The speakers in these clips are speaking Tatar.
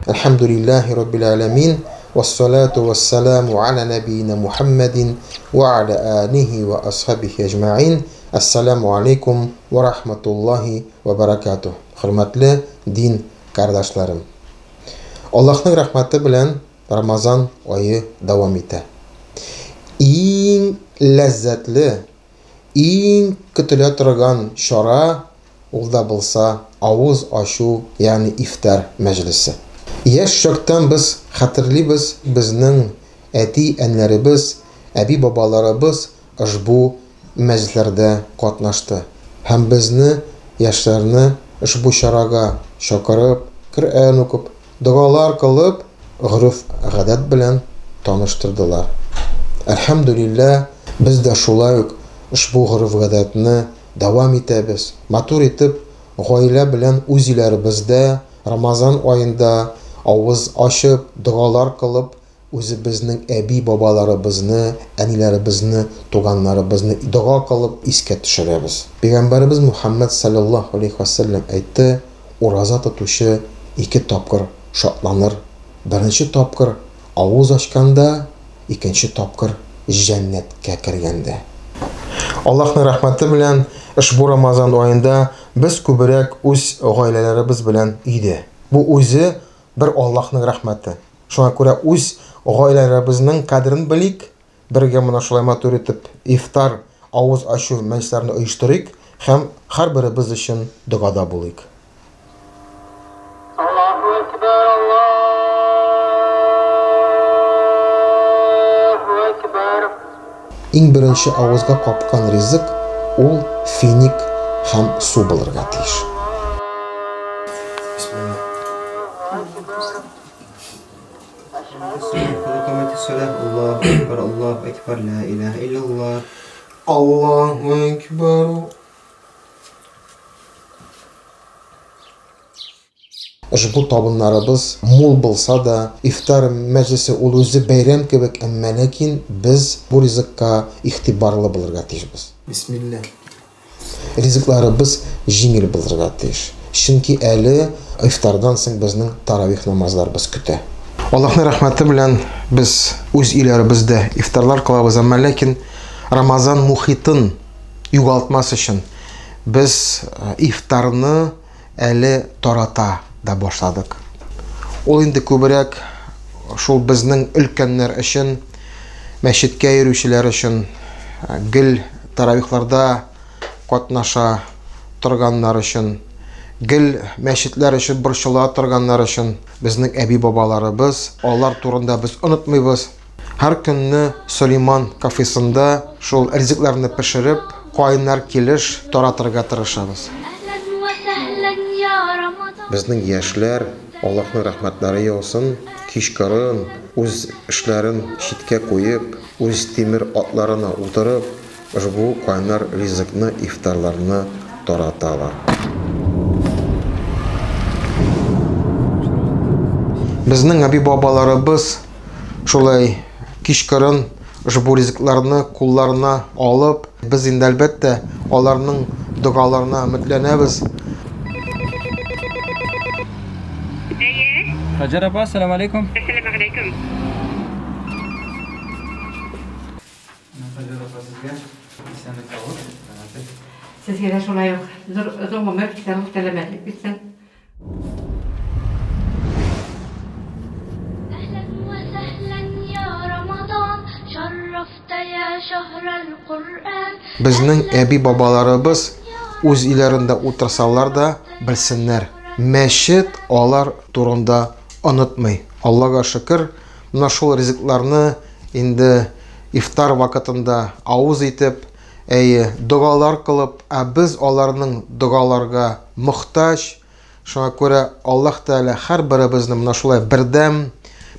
Elhamdülillahi Rabbil alemin. Vessalatu vesselamu ala nebiyyina Muhammedin ve ala alihi ve ashabihi ecma'in. Esselamu aleyküm ve rahmetullahi ve berekatuh. Hürmetli din kardeşlerim. Allah'ın rahmeti bilen Ramazan ayı devam ete. En lezzetli, en kütüle turgan şara ol da bulsa avuz aşu yani iftar meclisi. Yaş çoktan biz hatırlıyız bizning eti enlerimiz, abi babalarımız bu meclislerde katnaştı. Hem bizni yaşlarını bu şaraga şakırıp, Kur'an okup, dualar kılıp, urf adet bilen tanıştırdılar. Elhamdülillah biz de şulayık bu urf adetini devam etemiz. Matur etip gaile bilen uzilerimizde Ramazan ayında avuz açıp, dualar kılıp, bizning abi babalarimizni, anilarimizni, tuganlarimizni dua kılıp isket düşüremiz. Peygamberimiz Muhammed sallallahu aleyhi ve sellem aytdi, oraza tutuşu iki tapkır şatlanır. Birinci tapkır avuz açkanda, ikinci tapkır cennetke kirgende. Allah'ın rahmeti bilen bu Ramazan ayında biz kübürek öz ailelerimiz bilen idi. Bu özü bir Allah'ın rahmeti. Şuna göre öz ailelerimizin kadrini bilik, birge mına şulay matur etip iftar, avuz aşu meclislerini uyuşturik, hem her birimiz için duada bulik. Allahu Ekber, Allahu Ekber. En birinci avuzga kapkan rizik, ol finik hem su bulurga tiyiş. Bismillah. Allahu Ekber, Allahu Ekber, la ilahe illallah. Allahu Ekber. Bu tabunlarımız mol bulsa da iftar meclisi ol özü bayram kebek amma lakin biz bu rizikka ihtibarlı bulurga tiyişmiz. Bismillah. Riziklarımız jingil bulurga tiyiş. Çünkü eli iftardan soň bizning taravih namazlarımız küte. Allah'ın rahmeti bilen biz öz ilerimizde iftarlar kılabız ama lakin Ramazan muhitini yugaltması için biz iftarını eli tarata da başladık. Ol indi kübürek şol bizning ülkenler için, meşitke yürüyüşler için, gil taravihlarda katnaşa turganlar için, gil meşitler için, burşula turganlar için bizning abi babalarımız, onlar turunda biz unutmayız. Her günü Süleyman kafesinde şol riziklerini pişirip, koyunlar keliş, taratırga tırışabız. Bizning yaşlar Allah'ın rahmetleri yağsın, kişkarın, öz işlerin şitke koyup, öz temir atlarına oturup, bu koyunlar rizikni, iftarlarını taratalar. Bizning abi babalarımız şolay kişkarın bu riziklerini kullarına alıp, biz indi elbette onlarning dualarına ümitlenemiz. Hacer abba, selamun aleyküm. Selamun aleyküm. Hacer abba sizge, isenlik kavur. Sizge de şolay yok. Zor moment kitabı telemetlik bitsin. Bizning abi babalarımız öz ilerinde otursalar da bilsinler. Meşit onlar turunda unutmay. Allah'a şükür, mana şol riziklarni indi iftar vakitinde avuz etip, dualar kılıp, biz onlarning dualarga muhtaç. Şuna göre Allah Teala her birimizni mana şolay birdam,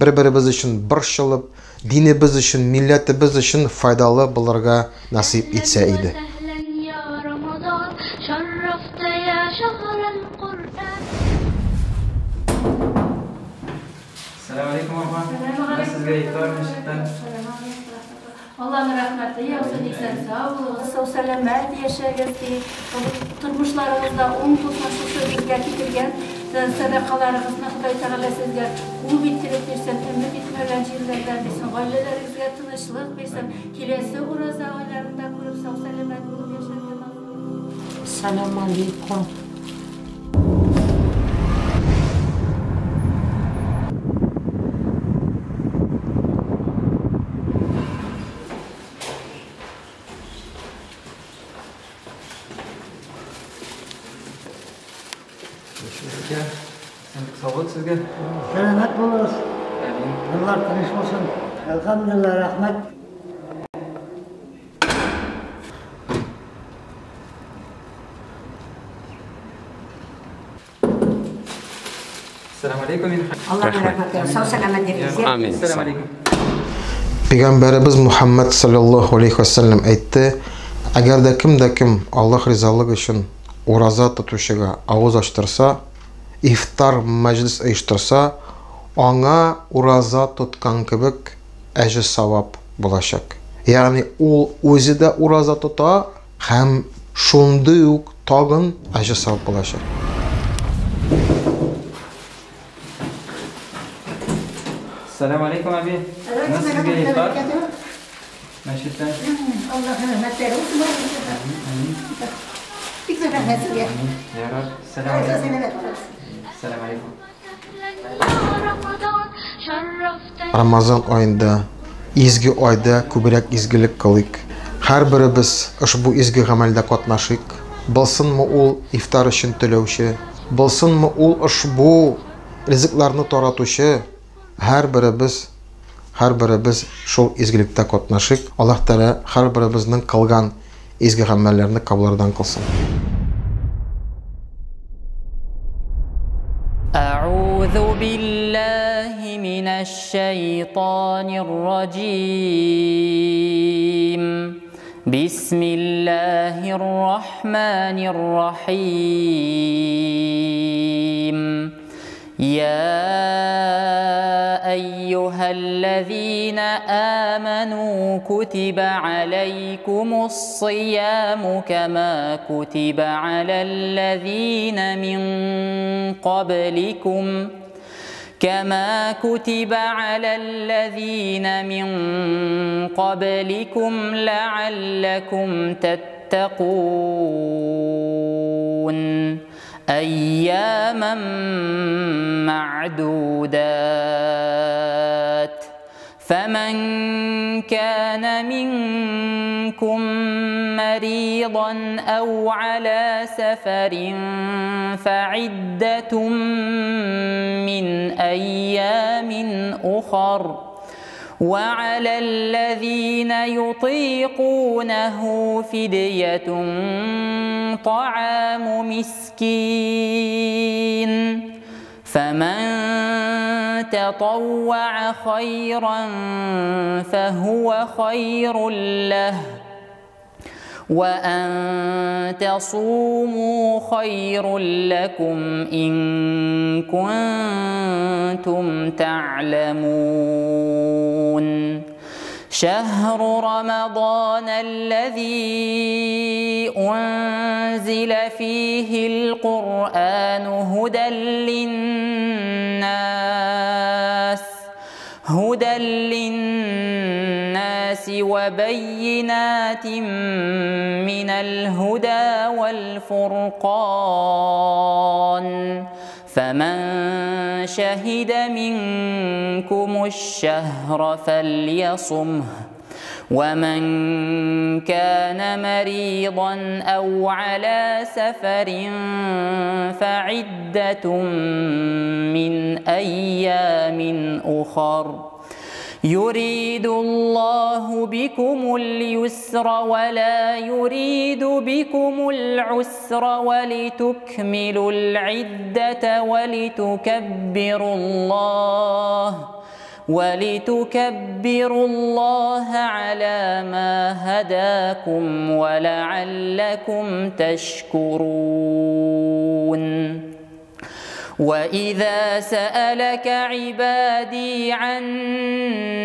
bir-birimiz için birşılıp, dinimiz için, milletimiz için faydalı bulurga nasip etse idi. Selamun aleyküm abba. Sizge iftar meşitten. Allah'ın rahmeti yağsın, isen sağ olun, sağ selamet yaşayasın. Turmuşlarımızda onun tutması sözüzge getirgen Sadakalarınızı Huday Teala sizler bittirip versin, ömür bitmeden yıllardan versin, ailelerinizge tınışlık versin, kilesi uraza aylarında kurup sağ selamet bulup yaşarken. Selamun Aleyküm. Sağlık sizge. Selamet buluruz. Amin. Yıllar tanış olsun. Elhamdülillah rahmet. Assalamu alaikum. Allah'ın rahmetleri, sağ selamet versin. Amin. Assalamu alaikum. Peygamberimiz Muhammed sallallahu aleyhi ve sellem aytdı: "Agar da kim Allah rızalығы için orazа tutuşuga ağız açtırsa, iftar meclis uyushtirsa, ona orazа tutkan kibik ajr savab bo'lacak." Ya'ni ol o'zi de orazа tuta ham shunday uq tag'in ajr savab bo'lacak. Assalamu alaikum abi. Nasılsınız iftar? Meşhitten. Allah'ın rahmetleri olsun. Güzel rahmetleri. Ya Rab. Assalamu alaikum. Assalamu alaikum. Ramazan oyunda, izgi oyda ko'proq izgilik qilik. Har birimiz ushbu izgi amalda qatnashik. Bilsinmi ul iftar uchun to'lovchi, bilsinmi ul ushbu rizqlarni taratuvchi. Har birimiz shu izgilikda qatnashik. Alloh taolo har birimizning qilgan izgi amallarni qabullardan qilsin. أعوذ بالله من الشيطان الرجيم بسم الله الرحمن الرحيم يا أيها الذين آمنوا كتب عليكم الصيام كما كتب على الذين من قبلكم لعلكم تتقون أياما معدودات فمن كان منكم مريضا أو على سفر فعدة من أيام أخر وعلى الذين يطيقونه فدية طعام مسكين فمن تطوع خيرا فهو خير له وأن تصوموا خير لكم إن كنتم تعلمون شهر رمضان الذي أنزل فيه القرآن هدى للناس وبينات من الهدى والفرقان فمن شهد منكم الشهر فليصمه ومن كان مريضا أو على سفر فعدة من أيام أخر يريد الله بكم اليسر ولا يريد بكم العسر ولتكملوا العدة ولتكبروا الله على ما هداكم ولعلكم تشكرون وإذا سألك عبادي عني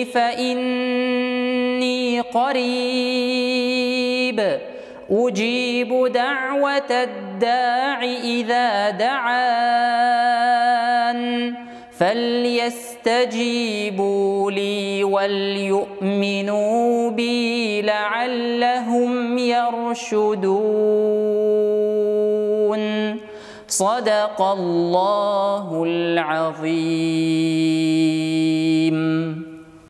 فإني قريب أجيب دعوة الداع إذا دعان فليستجيبوا لي وليؤمنوا بي لعلهم يرشدون. صدق الله العظيم.